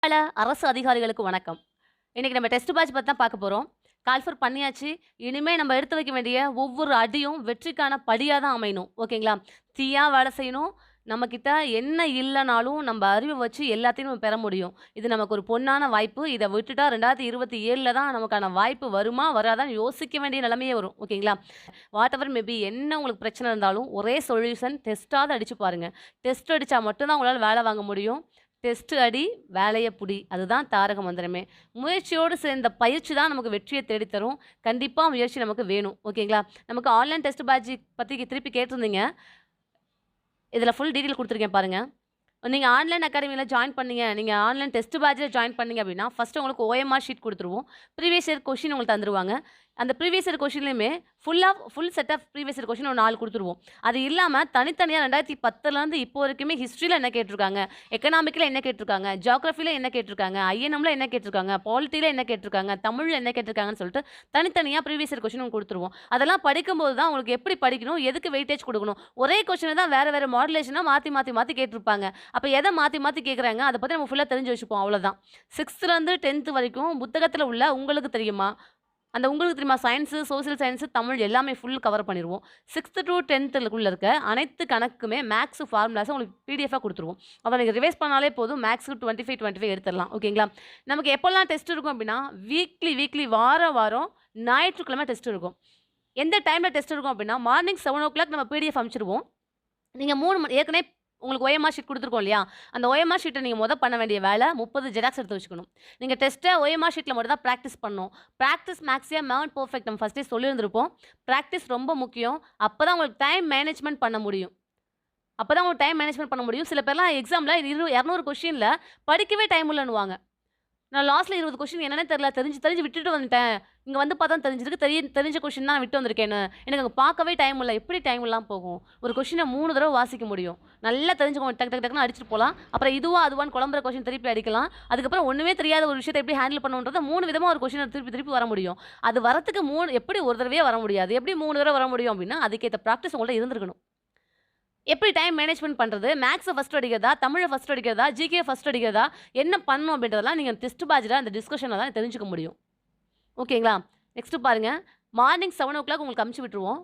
அரசு அதிகாரிகளுக்கு வணக்கம். இன்னைக்கு நம்ம டெஸ்ட் பேட்ச் பத்தி தான் பார்க்க போறோம். கால்ஃபர் பண்ணியாச்சு. இனிமே நம்ம எடுத்து வைக்க வேண்டிய ஒவ்வொரு அடியும் வெற்றிக்கான படியா தான் அமையணும். ஓகேங்களா? தீயா வேலை செய்யணும். நம்மகிட்ட என்ன இல்லனாலும் நம்ம அறிவ வச்சு எல்லாத்தையும் நம்ம பெற முடியும். இது நமக்கு ஒரு பொன்னான வாய்ப்பு. இத விட்டுட்டா 2027ல தான் நமக்கான வாய்ப்பு வருமா? வராதான்னு யோசிக்க வேண்டிய நிலைமையே வரும். ஓகேங்களா? வாட் எவர் மே பி என்ன உங்களுக்கு பிரச்சனை இருந்தாலும் ஒரே சொல்யூஷன் டெஸ்ட்டாவது அடிச்சு பாருங்க. டெஸ்ட் அடிச்சா மட்டும் தான் உங்களால வேலை வாங்க முடியும். டெஸ்ட் அடி, வேலைய புடி. அதுதான் தாரக மந்திரமே. முயற்சியோடு சேர்ந்த பயிற்சி தான் நமக்கு வெற்றிய தேடி தரும். கண்டிப்பா முயற்சி நமக்கு வேணும். ஓகேங்களா? நமக்கு ஆன்லைன் டெஸ்ட் பேட்ச் பத்தி திருப்பி கேட்டிருந்தீங்க. இதில ஃபுல் டீட்டெயில் குடுத்துருக்கேன் பாருங்க. நீங்க ஆன்லைன் அகாடமில ஜாயின் பண்ணீங்க. நீங்க ஆன்லைன் டெஸ்ட் பேட்ச்ல ஜாயின் பண்ணீங்க அப்படின்னா, ஃபர்ஸ்ட்டு உங்களுக்கு OMR ஷீட் குடுத்துருவோம். ப்ரீவியஸ் இயர் கொஸ்டின் உங்களுக்கு தந்துருவாங்க. அந்த ப்ரீவியஸ் இயர் கொஸ்டின்லயுமே full set of previous year question ஒரு 4 குடுத்துருவோம். அது இல்லாம தனித்தனியா 2010லேருந்து இப்போ வரைக்குமே ஹிஸ்ட்ரில என்ன கேட்டிருக்காங்க, எக்கனாமிக்ல என்ன கேட்டிருக்காங்க, ஜியோகிராஃபில என்ன கேட்டிருக்காங்க, ஐஎன்எம்ல என்ன கேட்டிருக்காங்க, பாலிட்டில என்ன கேட்டிருக்காங்க, தமிழ்ல என்ன கேட்டிருக்காங்கன்னு சொல்லிட்டு தனித்தனியா ப்ரீவியஸ் இயர் கொஸ்டின் உங்களுக்கு குடுத்துருவோம். அதெல்லாம் படிக்கும்போது தான் உங்களுக்கு எப்படி படிக்கணும், எதுக்கு வெயிட்டேஜ் குடுக்கணும். ஒரே கொஸ்டின தான் வேற வேற மாடுலேஷனா மாத்தி கேட்டிருப்பாங்க. அப்ப எத மாத்தி கேட்குறாங்க, அத பத்தி நம்ம ஃபுல்லா தெரிஞ்சு வச்சுப்போம் அவ்வளோதான். 6த்துலேருந்து 10த் வரைக்கும் புத்தகத்துல உள்ள உங்களுக்கு தெரியுமா? அந்த உங்களுக்கு தெரியுமா சயன்ஸு, சோசியல் சயன்ஸு, தமிழ் எல்லாமே ஃபுல் கவர் பண்ணிருவோம். 6த் டூ 10த்துக்குள்ள இருக்க அனைத்து கணக்குமே மேத்ஸ் ஃபார்முலாஸ உங்களுக்கு பிடிஎஃபா குடுத்துருவோம். அத நீங்க ரிவைஸ் பண்ணாலே போதும். மேத்ஸ்க்கு 25 எடுத்துறலாம். ஓகேங்களா? நமக்கு எப்போலாம் டெஸ்ட் இருக்கும் அப்படின்னா, வீக்லி வாரம் ஞாயிற்றுக்கிழமை டெஸ்ட் இருக்கும். எந்த டைம்ல டெஸ்ட் இருக்கும் அப்படின்னா, மார்னிங் 7:00 நம்ம பிடிஎஃப் அனுப்பிச்சுருவோம். நீங்க 3 மணி ஏற்கனவே உங்களுக்கு OMR ஷீட் குடுத்துருக்கோம் இல்லையா? அந்த OMR ஷீட்ட நீங்க பண்ண வேண்டிய வேலை 30 ஜெராக்ஸ் எடுத்து வச்சுக்கணும். நீங்க டெஸ்ட்ட OMR ஷீட்ல மட்டும் தான் பிராக்டிஸ் பண்ணணும். பிராக்டிஸ் மேக்ஸியா மேட் பெர்ஃபெக்ட் நம்ம ஃபர்ஸ்ட்டே சொல்லியிருந்திருப்போம். பிராக்டிஸ் ரொம்ப முக்கியம். அப்பதான் உங்களுக்கு டைம் மேனேஜ்மென்ட் பண்ண முடியும். சில பேர்லாம் எக்ஸாம்ல 200 கொஸ்டின்ல படிக்கவே டைம் இல்லன்னுவாங்க. நான் லாஸ்ட்ல 20 கொஸ்டின் என்னன்னே தெரியல. தெரிஞ்சு விட்டுட்டு வந்துட்டேன். இங்க வந்து பார்த்தா தெரிஞ்சிருக்கு. தெரிஞ்ச கொஸ்டின் தான் விட்டு வந்திருக்கேன்னு. எனக்கு அங்க பார்க்கவே டைம் இல்ல. எப்படி டைம் இல்லாம போகும்? ஒரு கொஸ்டின 3 தடவ வாசிக்க முடியும். நல்லா தெரிஞ்சுக்கோங்க. டக்குன்னு அடிச்சுட்டு போலாம். அப்புறம் இதுவா, அதுவான்னு குழம்புற கொஸ்டின் திருப்பி அடிக்கலாம். அதுக்கப்புறம் ஒண்ணுமே தெரியாத ஒரு விஷயத்த எப்படி ஹேண்டில் பண்ணணுன்றத 3 விதமா ஒரு கொஸ்டின திருப்பி வர முடியும். அது வரத்துக்கு எப்படி ஒரு தடவையே வர முடியாது. எப்படி 3 தடவ வர முடியும் அப்படின்னா, அதுக்கேத்த பிராக்டிஸ் உங்கள்ட்ட இருந்திருக்கணும். எப்படி டைம் மேனேஜ்மென்ட் பண்றது? மேத்ஸ ஃபர்ஸ்ட் அடிக்கிறதா? தமிழ ஃபர்ஸ்ட் அடிக்கிறதா? ஜிகே ஃபர்ஸ்ட் அடிக்கிறதா? என்ன பண்ணணும் அப்படின்றதெல்லாம் நீங்க டெஸ்ட் பேட்ச்ல அந்த டிஸ்கஷன்ல தான் தெரிஞ்சுக்க முடியும். ஓகேங்களா? நெக்ஸ்ட் பாருங்க. மார்னிங் 7:00 உங்களுக்கு அனுப்பிச்சு விட்டுருவோம்.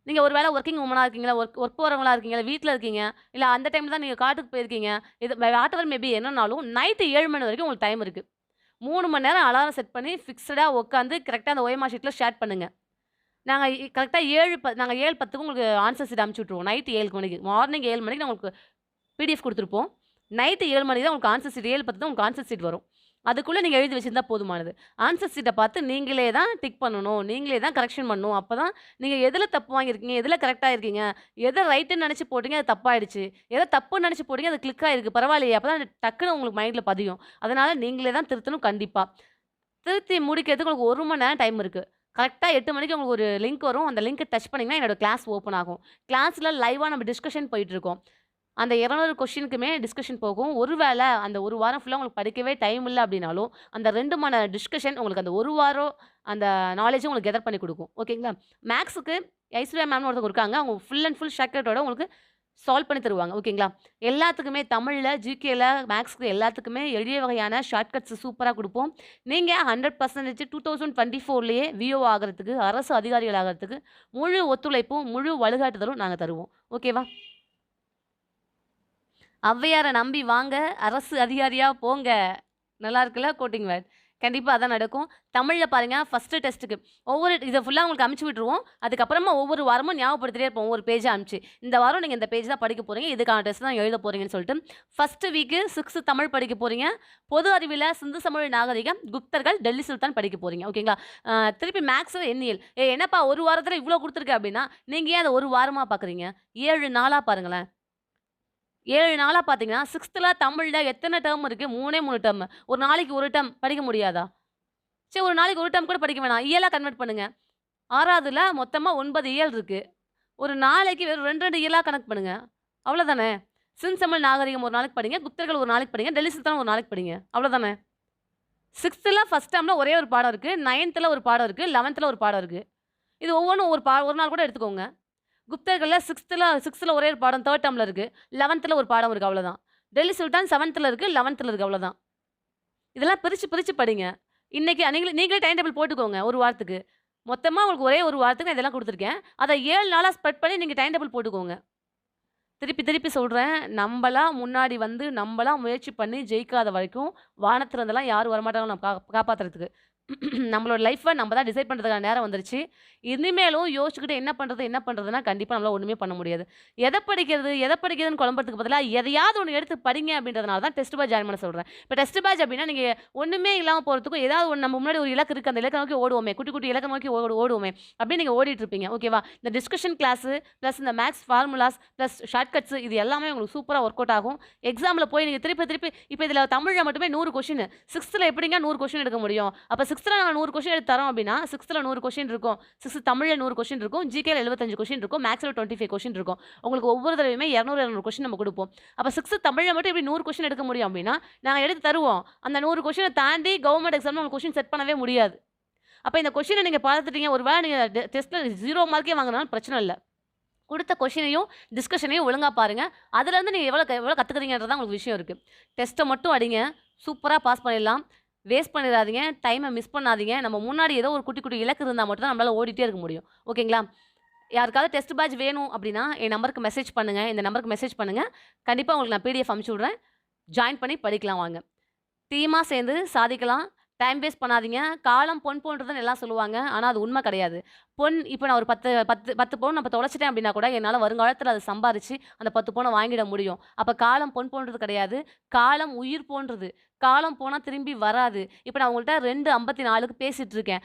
நீங்க ஒரு வேளை வொர்க்கிங் வுமனா இருக்கீங்களா, ஒர்க் போறவங்களா இருக்கீங்களா, வீட்ல இருக்கீங்க, இல்ல அந்த டைம்ல தான் நீங்க காட்டுக்கு போயிருக்கீங்க. இது வாட் எவர் மே பி என்னன்னாலும் நைட் 7 மணி வரைக்கும் உங்களுக்கு டைம் இருக்கு. 3 மணி நேரம் அலாரம் செட் பண்ணி ஃபிக்ஸ்டா உட்காந்து கரெக்ட்டா அந்த OMR ஷீட்ல ஷேர் பண்ணுங்க. நாங்க கரெக்ட்டா 7:10க்கு உங்களுக்கு ஆன்சர் ஷீட் அனுப்பிச்சு விட்டுருவோம். நைட் 7 மணிக்கு. மார்னிங் 7 மணிக்கு நான் உங்களுக்கு பிடிஎஃப் குடுத்துருப்போம். நைட் 7 மணிக்கு தான் உங்களுக்கு ஆன்சர் ஷீட் 7:10 தான் உங்களுக்கு ஆன்சர் ஷீட் வரும். அதுக்குள்ள நீங்க எழுதி வச்சிருந்தா போதுமானது. ஆன்சர் ஷீட்ட பார்த்து நீங்களே தான் டிக் பண்ணணும். நீங்களே தான் கரெக்ஷன் பண்ணணும். அப்பதான் நீங்க எதுல தப்பு வாங்கியிருக்கீங்க, எதுல கரெக்ட்டா இருக்கீங்க, எத ரைட்டுன்னு நெனச்சு போட்டீங்க அது தப்பாயிடுச்சு. எத தப்புன்னு நெனச்சு போட்டீங்க அது கிளிக் ஆயிருக்கு. பரவாயில்லையே! அப்பதான் டக்குனு உங்களுக்கு மைண்ட்ல பதியும். அதனால நீங்களே தான் திருத்தணும் கண்டிப்பா. திருத்தி முடிக்கிறதுக்கு உங்களுக்கு 1 மணி நேரம் டைம் இருக்கு. கரெக்ட்டா 8 மணிக்கு உங்களுக்கு ஒரு லிங்க் வரும். அந்த லிங்க்க டச் பண்ணீங்கன்னா, என்னோட கிளாஸ் ஓப்பன் ஆகும். கிளாஸ்ல லைவா நம்ம டிஸ்கஷன் போயிட்டுருக்கும். அந்த 200 கொஸ்டினுக்குமே டிஸ்கஷன் போகும். ஒரு வேள அந்த 1 வாரம் ஃபுல்லா உங்களுக்கு படிக்கவே டைம் இல்ல அப்டின்னாலும், அந்த 2 மணி நேர டிஸ்கஷன் உங்களுக்கு அந்த 1 வாரம் அந்த நாலேட்ஜ உங்களுக்கு கெதர் பண்ணி குடுக்கும். ஓகேங்களா? மேத்ஸ்க்கு ஐஸ்வர்யா மேம்னு ஒருத்தவங்க இருக்காங்க. அவங்க ஃபுல் அண்ட் ஃபுல் ஷார்ட்கட்டோட உங்களுக்கு சால்வ் பண்ணி தருவாங்க. ஓகேங்களா? எல்லாத்துக்குமே தமிழ்ல, ஜிகேல, மேத்ஸ்க்கு எல்லாத்துக்குமே எளிய வகையான ஷார்ட்கட்ஸ் சூப்பரா குடுப்போம். நீங்க 100% 2024லயே விஓ ஆகுறதுக்கு, அரசு அதிகாரிகள் ஆகுறதுக்கு முழு ஒத்துழைப்பும், முழு வழிகாட்டுதலும் நாங்க தருவோம். ஓகேவா? ஔவையார நம்பி வாங்க, அரசு அதிகாரியா போங்க. நல்லா இருக்குல்ல கோட்டிங் வேர்ட். கண்டிப்பா அதான் நடக்கும். தமிழ்ல பாருங்க ஃபர்ஸ்ட்டு டெஸ்ட்டுக்கு இத ஃபுல்லா உங்களுக்கு அனுப்பிச்சு விட்டுருவோம். அதுக்கப்புறமா ஒவ்வொரு வாரமும் ஞாபகப்படுத்திட்டே இருப்போம். ஒவ்வொரு பேஜா அனுப்பிச்சு. இந்த வாரம் நீங்க இந்த பேஜ் தான் படிக்க போறீங்க. இதுக்கான டெஸ்ட் தான் எழுத போறீங்கன்னு சொல்லிட்டு. ஃபர்ஸ்ட்டு வீக்கு 6 தமிழ் படிக்க போறீங்க. பொது அறிவியல சிந்து சமவெளி நாகரிகம், குப்தர்கள், டெல்லி சுல்தான் படிக்க போறீங்க. ஓகேங்களா? திருப்பி மேத்ஸ், எண்ணியல். என்னப்பா ஒரு வாரத்துல இவ்ளோ குடுத்துருக்க அப்டின்னா, நீங்க ஏன் அத ஒரு வாரமா பார்க்குறீங்க? 7 நாளா பாருங்களேன். 7 நாளா பார்த்தீங்கன்னா, 6த்துல தமிழ்ல எத்தன டெர்ம் இருக்கு? 3 டெர்ம். ஒரு நாளைக்கு 1 டெர்ம் படிக்க முடியாதா? சரி ஒரு நாளைக்கு 1 டெர்ம் கூட படிக்க வேணாம். இயலா கன்வெர்ட் பண்ணுங்க. 6வதுல மொத்தமா 9 இயல் இருக்கு. ஒரு நாளைக்கு வெறும் 2 இயலா கணக்கு பண்ணுங்க. அவ்வளோதானே. செந்தமிழ் நாகரிகம் ஒரு நாளைக்கு படிங்க. குப்தர்கள் ஒரு நாளைக்கு படிங்க. டெல்லி சுல்தான் ஒரு நாளைக்கு படிங்க. அவ்வளோதானே. 6த்துல ஃபர்ஸ்ட் டெர்ம்ல ஒரே ஒரு பாடம் இருக்கு. 9த்துல ஒரு பாடம் இருக்கு. 11த்துல ஒரு பாடம் இருக்கு. இது ஒவ்வொன்னும் ஒரு நாள் கூட எடுத்துக்கோங்க. குப்தர்கள்ல 6த்துல ஒரே ஒரு பாடம் 3 டெர்ம்ல இருக்கு. 11த்துல ஒரு பாடம் இருக்கு அவ்வளோதான். டெல்லி சுல்தான் 7த்துல இருக்கு. 11த்துல இருக்கு அவ்வளோதான். இதெல்லாம் பிரிச்சு படிங்க. இன்னைக்கு நீங்களே டைம் டேபிள் போட்டுக்கோங்க 1 வாரத்துக்கு. மொத்தமா உங்களுக்கு ஒரே 1 வாரத்துக்கு நான் இதெல்லாம் குடுத்துருக்கேன். அத 7 நாளா ஸ்ப்ரெட் பண்ணி நீங்க டைம் டேபிள் போட்டுக்கோங்க. திருப்பி திருப்பி சொல்றேன். நம்பளா முன்னாடி வந்து நம்பளா முயற்சி பண்ணி ஜெயிக்காத வரைக்கும், வானத்துல இருந்தெல்லாம் யாரும் வரமாட்டாங்க நம்ம காப்பாத்துறதுக்கு. நம்மளோட லைஃப்ப நம்ம தான் டிசைட் பண்றதுக்கான நேரம் வந்துருச்சு. இனிமேலும் யோசிச்சுக்கிட்டு என்ன பண்றதுன்னா, கண்டிப்பா நம்மளால ஒண்ணுமே பண்ண முடியாது. எத படிக்கிறதுன்னு குழம்புறதுக்கு பதிலா, எதையாவது ஒண்ணு எடுத்து படிங்க அப்படின்றதுனால தான் டெஸ்ட் பேட்ச் ஜாயின் பண்ண சொல்றேன். இப்ப டெஸ்ட் பேட்ச் அப்படின்னா, நீங்க ஒண்ணுமே இல்லாம போறதுக்கும், ஏதாவது ஒண்ணு நம்ம முன்னாடி ஒரு இலக்கு இருக்கு. அந்த இலக்க நோக்கி ஓடுவோமே, குட்டி குட்டி இலக்க நோக்கி ஓடுவோமே, அப்படின்னு நீங்க ஓடிட்டு இருப்பீங்க. ஓகேவா? இந்த டிஸ்கஷன் கிளாஸு, பிளஸ் இந்த maths formulas, plus short cuts இது எல்லாமே உங்களுக்கு சூப்பரா ஒர்க் அவுட் ஆகும். எக்ஸாம்ல போய் நீங்க திருப்பி திருப்பி இப்ப இதுல தமிழ்ல மட்டுமே 100 கொஸ்டின். 6த்ல எப்படிங்க 100 கொஸ்டின் எடுக்க முடியும்? அப்ப 6த்ல நாங்க 100 கொஸ்டின் எடுத்து தரோம் அப்படின்னா, 6த்ல 100 கொஸ்டின் இருக்கும். 6த் தமிழ்ல 100 கொஸ்டின் இருக்கும். ஜிகேல 75 கொஸ்டின் இருக்கும். மேத்ஸ்ல 25 கொஸ்டின் இருக்கும். உங்களுக்கு ஒவ்வொரு தடவையுமே 200, 200 கொஸ்டின் நம்ம குடுப்போம். அப்ப 6த் தமிழ்ல மட்டும் எப்படி 100 கொஸ்டின் எடுக்க முடியும் அப்படின்னா, நாங்க எடுத்து தருவோம். அந்த 100 கொஸ்டின தாண்டி கவர்ன்மென்ட் எக்ஸாம்ல உங்களுக்கு கொஸ்டின் செட் பண்ணவே முடியாது. அப்ப இந்த கொஸ்டின நீங்க பார்த்துட்டீங்க. ஒரு வேளை நீங்க டெஸ்ட்ல 0 மார்க்கே வாங்குனாலும் பிரச்சனை இல்ல. குடுத்த கொஸ்டினையும், டிஸ்கஷனையும் ஒழுங்கா பாருங்க. அதுலேருந்து நீங்க எவ்வளோ கத்துக்கிறீங்கன்றது தான் உங்களுக்கு விஷயம் இருக்கு. டெஸ்ட்ட மட்டும் அடிங்க. சூப்பரா பாஸ் பண்ணிடலாம். வேஸ்ட் பண்ணிடாதீங்க. டைம மிஸ் பண்ணாதீங்க. நம்ம முன்னாடி ஏதோ ஒரு குட்டி குட்டி இலக்கு இருந்தா மட்டும் தான் நம்மளால ஓடிட்டே இருக்க முடியும். ஓகேங்களா? யாருக்காவது டெஸ்ட் பேட்ச் வேணும் அப்படின்னா, என் நம்பருக்கு மெசேஜ் பண்ணுங்க. இந்த நம்பருக்கு மெசேஜ் பண்ணுங்க. கண்டிப்பா உங்களுக்கு நான் பிடிஎஃப் அனுப்பிச்சு விடுறேன். ஜாயின் பண்ணி படிக்கலாம் வாங்க. டீமா சேர்ந்து சாதிக்கலாம். டைம் வேஸ்ட் பண்ணாதீங்க. காலம் பொன் போன்றதுன்னு எல்லாம் சொல்லுவாங்க. ஆனா அது உண்மை கிடையாது. இப்ப நான் ஒரு 10 பவுன் நான் தொலைச்சிட்டேன் அப்படின்னா கூட, என்னால வருங்காலத்தில அத சம்பாரிச்சு, அந்த 10 பவுன வாங்கிட முடியும். அப்ப காலம் பொன் போன்றது கிடையாது. காலம் உயிர் போன்றது. காலம் போனா திரும்பி வராது. இப்ப நான் உங்கள்ட்ட 2:54க்கு பேசிட்டு இருக்கேன்.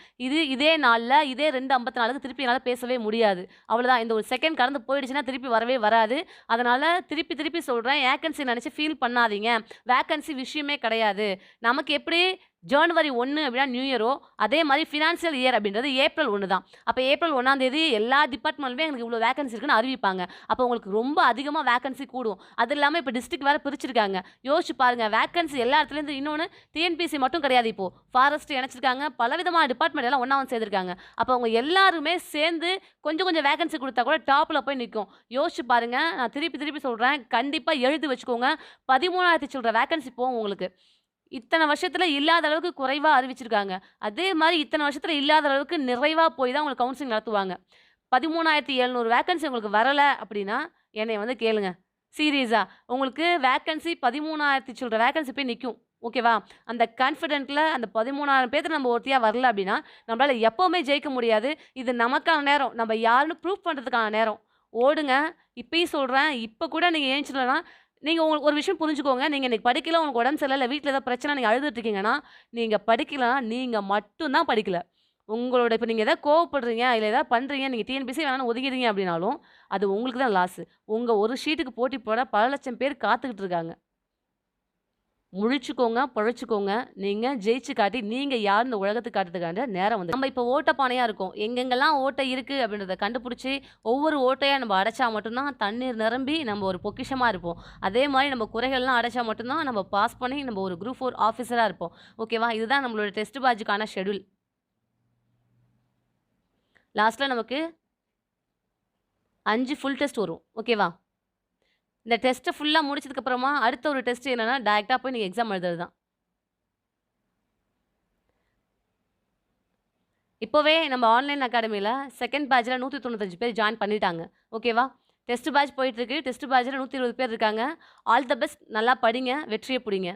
இதே நாள்ல, இதே 2:54க்கு திருப்பி என்னால பேசவே முடியாது. அவ்வளோதான். இந்த ஒரு செகண்ட் கடந்து போயிடுச்சுன்னா, திருப்பி வரவே வராது. அதனால திருப்பி திருப்பி சொல்றேன். வேக்கன்சி நெனச்சு ஃபீல் பண்ணாதீங்க. வேக்கன்சி விஷயமே கிடையாது. நமக்கு எப்படி ஜனவரி 1 அப்படின்னா நியூ இயரோ, அதே மாரி ஃபினான்ஷியல் இயர் அப்படின்றது ஏப்ரல் 1 தான். அப்ப ஏப்ரல் 1ஆம் தேதி எல்லா டிபார்ட்மெண்ட்லயுமே எனக்கு இவ்வளோ வேக்கன்சி இருக்குன்னு அறிவிப்பாங்க. அப்ப உங்களுக்கு ரொம்ப அதிகமா வேக்கன்சி கூடும். அது இல்லாம இப்ப டிஸ்ட்ரிக்ட் வேற பிரிச்சிருக்காங்க. யோசிச்சு பாருங்க. வேக்கன்சி எல்லா இடத்துலேருந்து இன்னொன்னு டிஎன்பிஎஸ்சி மட்டும் கிடையாது இப்போ. ஃபாரஸ்ட் இணைச்சிருக்காங்க. பலவிதமான டிபார்ட்மெண்ட் எல்லாம் ஒண்ணா வந்து சேர்ந்திருக்காங்க. அப்ப அவங்க எல்லாருமே சேர்ந்து கொஞ்சம் கொஞ்சம் வேக்கன்சி குடுத்தா கூட டாப்ல போய் நிக்கும். யோசிச்சு பாருங்க. நான் திருப்பி திருப்பி சொல்றேன். கண்டிப்பா எழுதி வச்சுக்கோங்க. 13,000 சில்ற வேக்கன்சி போகும் உங்களுக்கு. இத்தனை வருஷத்துல இல்லாத அளவுக்கு குறைவா அறிவிச்சிருக்காங்க. அதே மாரி இத்தனை வருஷத்துல இல்லாத அளவுக்கு நிறைவா போய் தான் உங்களுக்கு கவுன்சிலிங் நடத்துவாங்க. 13,700 வேக்கன்சி உங்களுக்கு வரல அப்படின்னா, என்னைய வந்து கேளுங்க. சீரியஸா. உங்களுக்கு வேக்கன்சி 13,000 சில்ற வேக்கன்சி போய் நிக்கும். ஓகேவா? அந்த கான்ஃபிடென்ட்ல அந்த 13,000 பேத்துல நம்ம ஒருத்தியா வரல அப்படின்னா, நம்மளால எப்பவுமே ஜெயிக்க முடியாது. இது நமக்கான நேரம். நம்ம யாருன்னு ப்ரூஃப் பண்றதுக்கான நேரம். ஓடுங்க. இப்பயும் சொல்றேன். இப்ப கூட நீங்க எந்திச்சிடலன்னா, நீங்க உங்களுக்கு ஒரு விஷயம் புரிஞ்சுக்கோங்க. நீங்க இன்னைக்கு படிக்கல, உங்களுக்கு உடம்பு சரியில்ல, இல்ல வீட்ல ஏதாவது பிரச்சனை நீங்க அழுதுட்டு இருக்கீங்கன்னா, நீங்க படிக்கலன்னா, நீங்க மட்டும் தான் படிக்கல. உங்களோட இப்ப நீங்க ஏதாவது கோவப்படுறீங்க, இல்ல ஏதாவது பண்றீங்க, நீங்க டிஎன்பிஎஸ்சி வேணாம்னு ஒதுங்கிறீங்க அப்படின்னாலும், அது உங்களுக்கு தான் லாஸு. உங்க ஒரு ஷீட்டுக்கு போட்டி போட பல லட்சம் பேர் காத்துக்கிட்டு இருக்காங்க. முழிச்சுக்கோங்க, பொழச்சுக்கோங்க. நீங்க ஜெயிச்சு காட்டி, நீங்க யாருன்னு இந்த உலகத்துக்கு காட்டுறதுக்கான நேரம் வந்து நம்ம இப்ப ஓட்டப்பானையா இருக்கோம். எங்கெங்கெல்லாம் ஓட்டை இருக்கு அப்படின்றத கண்டுபிடிச்சு, ஒவ்வொரு ஓட்டையா நம்ம அடைச்சா மட்டும் தான் தண்ணீர் நிரம்பி நம்ம ஒரு பொக்கிஷமா இருப்போம். அதே மாரி நம்ம குறைகள்லாம் அடைச்சா மட்டும் தான் நம்ம பாஸ் பண்ணி நம்ம ஒரு குரூப் 4 ஆஃபீஸரா இருப்போம். ஓகேவா? இதுதான் நம்மளோட டெஸ்ட் பேட்ச்‌க்கான ஷெட்யூல். லாஸ்ட்ல நமக்கு 5 ஃபுல் டெஸ்ட் வரும். ஓகேவா? இந்த டெஸ்ட்ட ஃபுல்லா முடிச்சதுக்கு அப்புறமா, அடுத்த ஒரு டெஸ்ட் என்னன்னா, டைரக்ட்டா போய் நீங்க எக்ஸாம் எழுதுறது தான். இப்பவே நம்ம ஆன்லைன் அகாடமில செகண்ட் பேட்ச்ல 195 பேர் ஜாயின் பண்ணிட்டாங்க. ஓகேவா? டெஸ்ட் பேட்ச் போயிட்டு இருக்கு. டெஸ்ட் பேட்ச்ல 120 பேர் இருக்காங்க. All the best. நல்லா படிங்க. வெற்றிய புடிங்க.